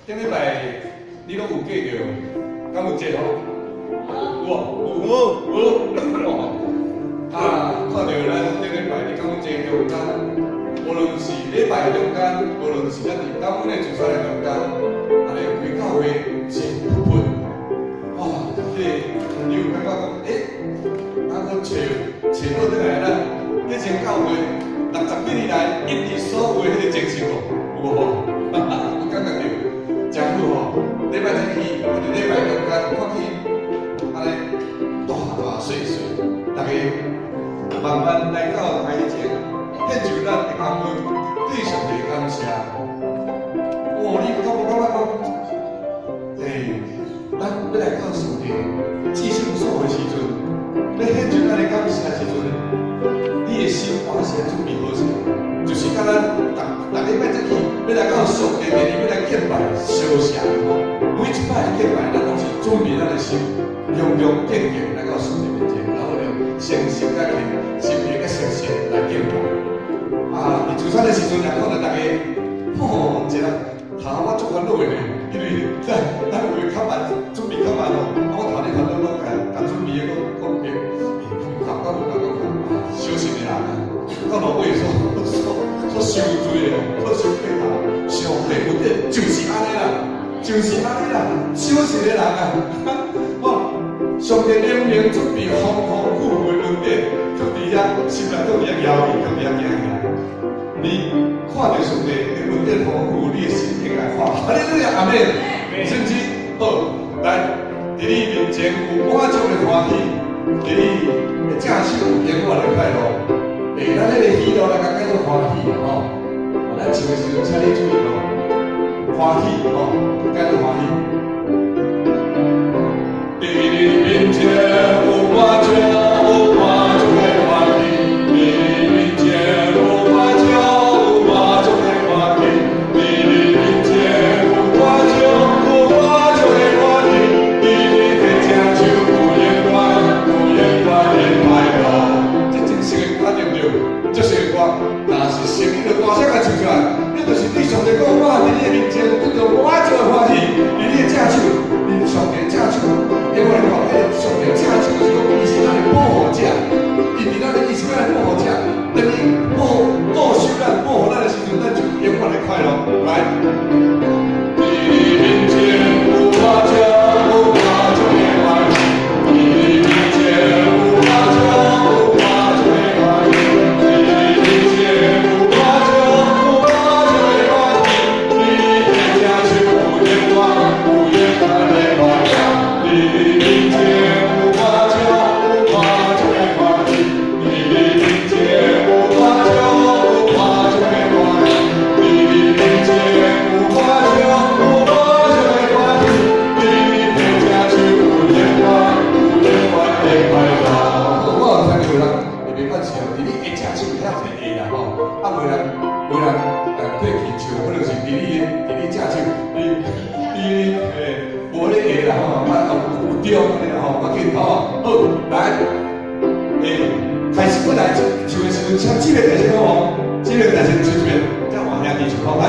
顶礼拜你拢有过着，敢有这吼？有。啊，看到咱顶礼拜你敢有这中间，无论是礼拜中间，无论是咱伫感恩的聚餐的中间，安尼开教会真不分。哇，你有感觉讲，咱搁找到倒来咱以前教会60几年来一直所有的迄个精神无？有无？有感觉到？真好吼！礼拜天去，或者礼拜中间看去，安尼大细，大家慢慢来到台前，献上咱的感恩，对上帝感谢。哇，你敢无感觉讲，咱要来到上帝至圣所的时阵，要献上咱的感谢的时阵，你的心肝是准备好势，就是甲咱逐礼拜再去，要来到上帝面前，要来敬拜、烧香吼。每一摆敬拜，咱拢是准备咱的心，恭恭敬敬来到上帝面前，然后呢，诚心甲敬，心灵甲诚实来敬拜。啊，伫聚餐的时阵，也看到大家，吼，一个头我足烦恼的，因为咱会较慢，准备较慢哦。我头日烦恼，我甲准备个讲讲小心的人啊，到落尾所受罪哦，所受亏头，上帝有得就是安尼啦，就是安尼啦，小心的人啊，哇！上帝明明准备丰丰富富的恩典，搁伫遐心内搁伫遐摇伊，搁伫遐惊起来。你看到上帝的恩典丰富，你的心应该快。哈利路亚，阿门。甚至好，来，伫你面前有满足的欢喜，伫你的正手永远的快乐。咱迄个喜乐来甲叫做欢喜吼，咱唱的时阵，请你注意吼，欢喜吼，叫做欢喜。伫你面前有满足，有满足的欢喜；伫你面前有满足，有满足的欢喜；伫你面前有满足，有满足的欢喜；伫你的正手有永远的快乐。这真实的感动着。这些歌，若是圣经就大声来唱出来，你就是对上帝讲，我伫你的面前有得到满足的欢喜，伫你的正手，你上帝正手，因为看迄上帝正手是讲，伊是咱的保护者，伊是咱的，伊是咱的保护者，等于保守咱、保护咱的时阵，咱就永远的快乐。来，你面前有满足，有满足的欢喜，你面前有满足，有满足的欢喜。开始本来唱的时候，请这个大声好哦，这个大声吹一遍，再往下继续好来。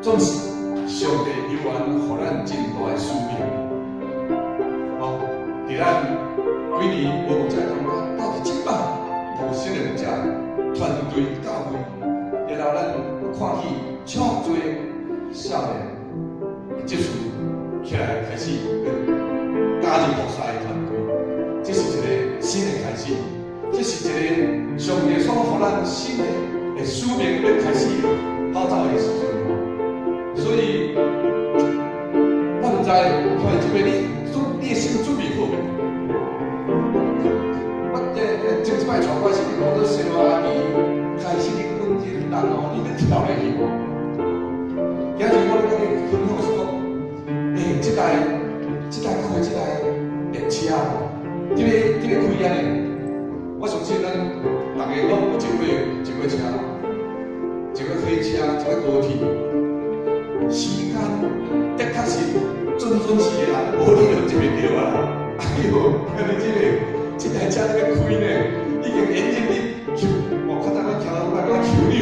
总是上帝有缘，予咱真大的使命。哦，伫咱几年我有在感觉，到底即摆无新的只团队教会，然后咱看起超多少年接触起来，开始加入服侍的团队，这是一个新的开始，这是一个上帝所予咱新的使命要开始跑走的时阵。所以，我唔知，看这边你的心准备好未？我前一摆传我是讲到生活阿弟开始你稳定人哦，你要跳下去无？今日我咧跟你分享是讲，这台教会这台电车哦，这个开安尼，我相信咱大家拢有一过车，一个火车，一个高铁。时间的确是准时的啦，无你就一袂着啊！哎呦，看你这台车在开呢，已经沿着你球，我看到我听到那球流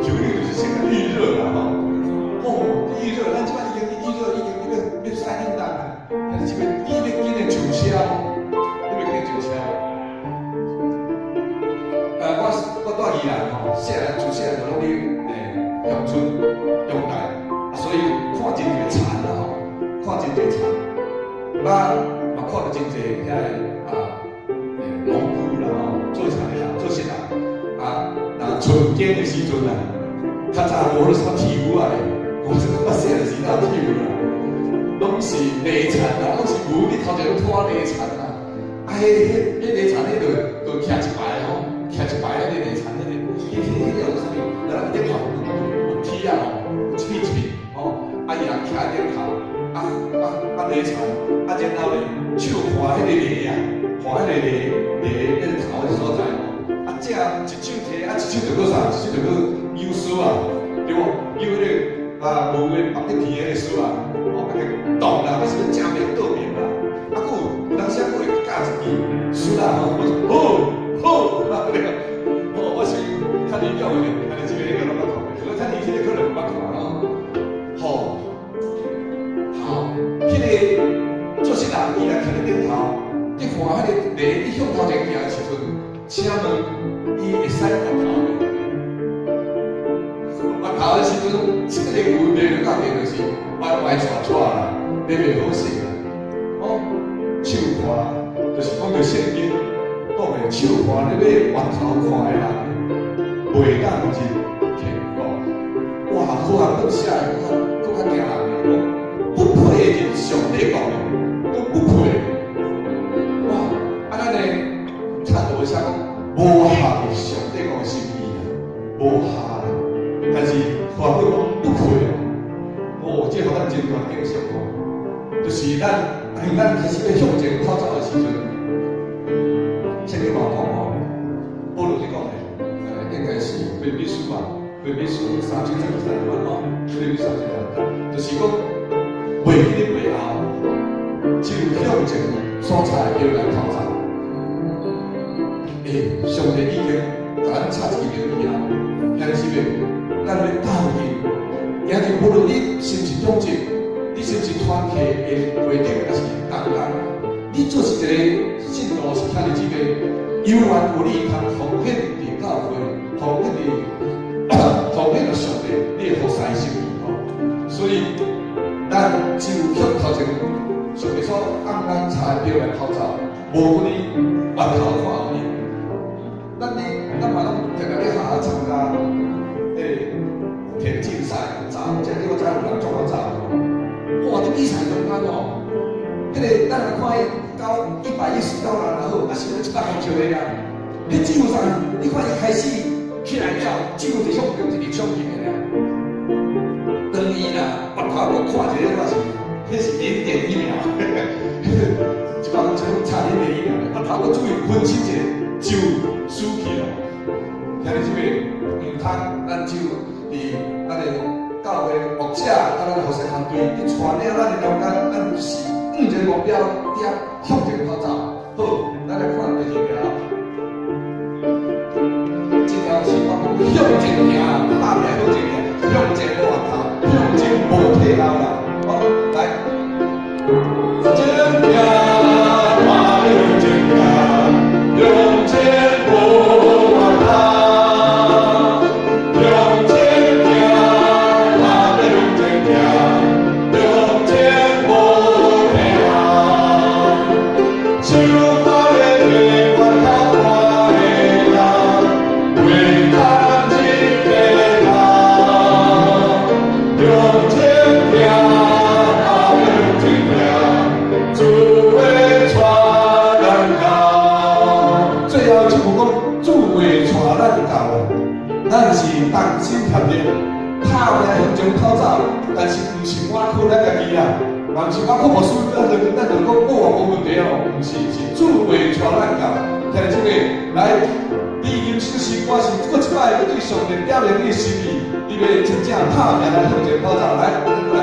就是先预热啦吼。哦，预热，咱即摆已经要散运动啦，但是你要紧的上车，你要紧的上车。我住宜兰吼，自细汉就拢伫乡村乡台。所以看真侪田啦吼，看真侪田，嘛看到真侪农夫啦吼，做田的人，做熟人若春耕的时阵啊，较早无啥铁牛啊，我细汉时哪有铁牛啦，拢是犁田啦，拢是牛，你头前拖犁田啦，迄犁田迄就徛一排吼，徛一排迄犁田迄叫做啥物？咱顶头有铁啊吼，一片一片。伊人徛在顶头，犁田，然后咧手划迄个犁啊，划迄个犁迄个头的所在哦，这一手提，一手就搁啥？一手就搁舀丝啊，对无？舀迄个牛的绑在皮迄个丝啊，那个冻啦，还是要正面倒面啦，有当时还会加一支丝啦，好，我是看你教的，看你这边那个捌看，我看你这个可能捌看哦。好，迄个做事人伊来徛在顶头，你看迄个犁，你向头前行的时阵，请问伊会使回头未？回头的时阵，这个牛犁到底就是歪错啦，犁袂好势啦。哦，手看就是讲着圣经讲的，手看你要回头看的人，袂当入天国。哇，好人都写的更较惊人的。不配的上帝讲的，都不配。哇，咱呢，看到一下讲，无合上帝讲的心意啊，无合。但是话讲不配哦，这互咱真大警醒哦。就是咱开始要向前跑走的时阵，圣经嘛讲哦，保罗在讲的，应该是腓立比书吧，腓立比书3章33节哦，腓立比3章33节，就是讲。袂记的背后，只有向前所在要来跑走。上帝已经甲咱插一支苗啊，兄弟姊妹，咱要斗阵。今日无论你是毋是中职，你是毋是团契的会长，还是工人，你就是一个信徒，是兄弟姊妹，有缘有利通奉献伫教会，奉献到上帝，你会服侍心意吼。所以。咱只有向头前，上帝所按咱才表来跑走，无分你目头看后面。咱嘛拢定定咧下参加田径赛，站即个我知有人做好站。哇！这比赛中间哦，迄个咱来看到119人也好，还是100公尺的啊，迄只有啥？你看伊开始起来了，只有一项标一个抢进的了。当伊啦，目头我看一个，我是，迄是0.1秒，100公尺差0.1秒，目头我注意分清一下，就输去了。兄弟姊妹，唔通咱就伫咱的教会牧者，咱的服侍团队，伫传了咱的中间，咱是一个目标，点向前跑走。好，咱来看第2条。这条是我讲向前行，下面向前行，向前无回头。向前无退后啦！好，来，前行，马向前。咱是同心协力，拍拼向前跑走，但是毋是我靠咱家己啊，嘛毋是我靠无输，咱就讲无问题哦，毋是，是主会带咱到。听这个来，你吟首诗歌是过一摆要对上帝表明你的心意，你要真正拍拼来向前跑走，来，来。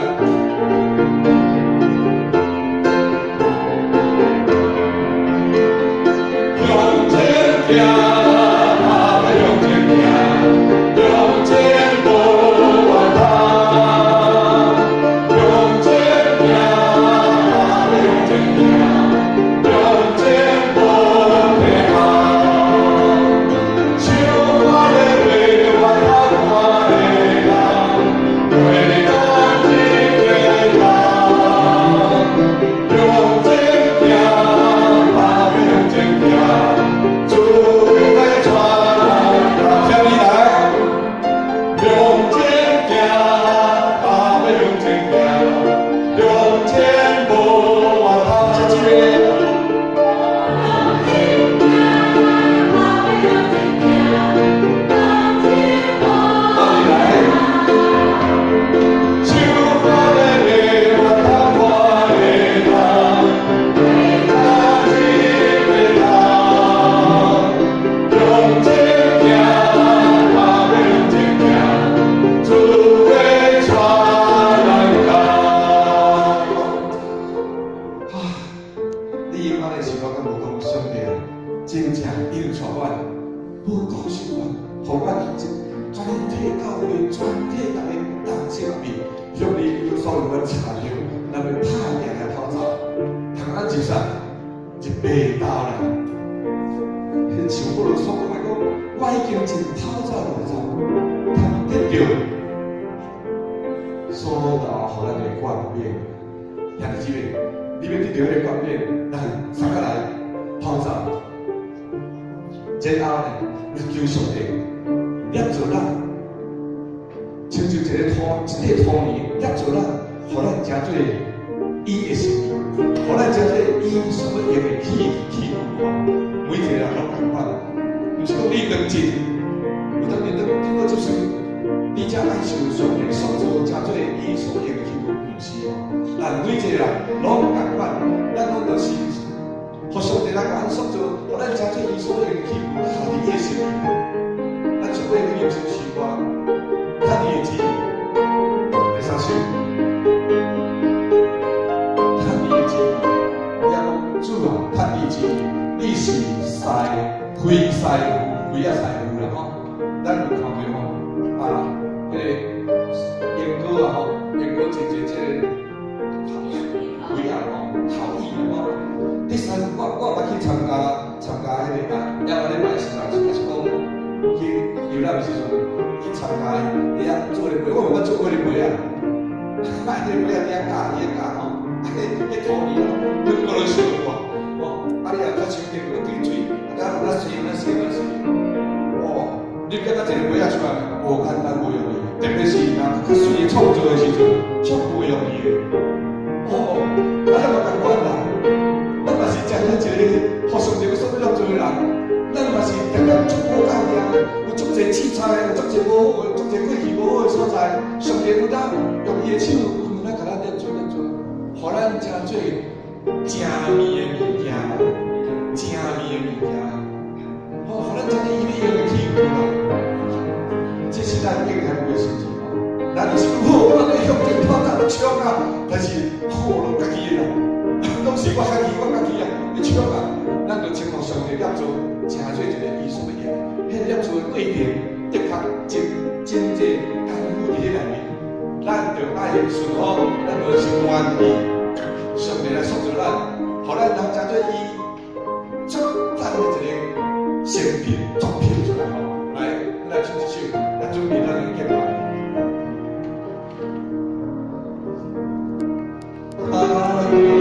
爱你。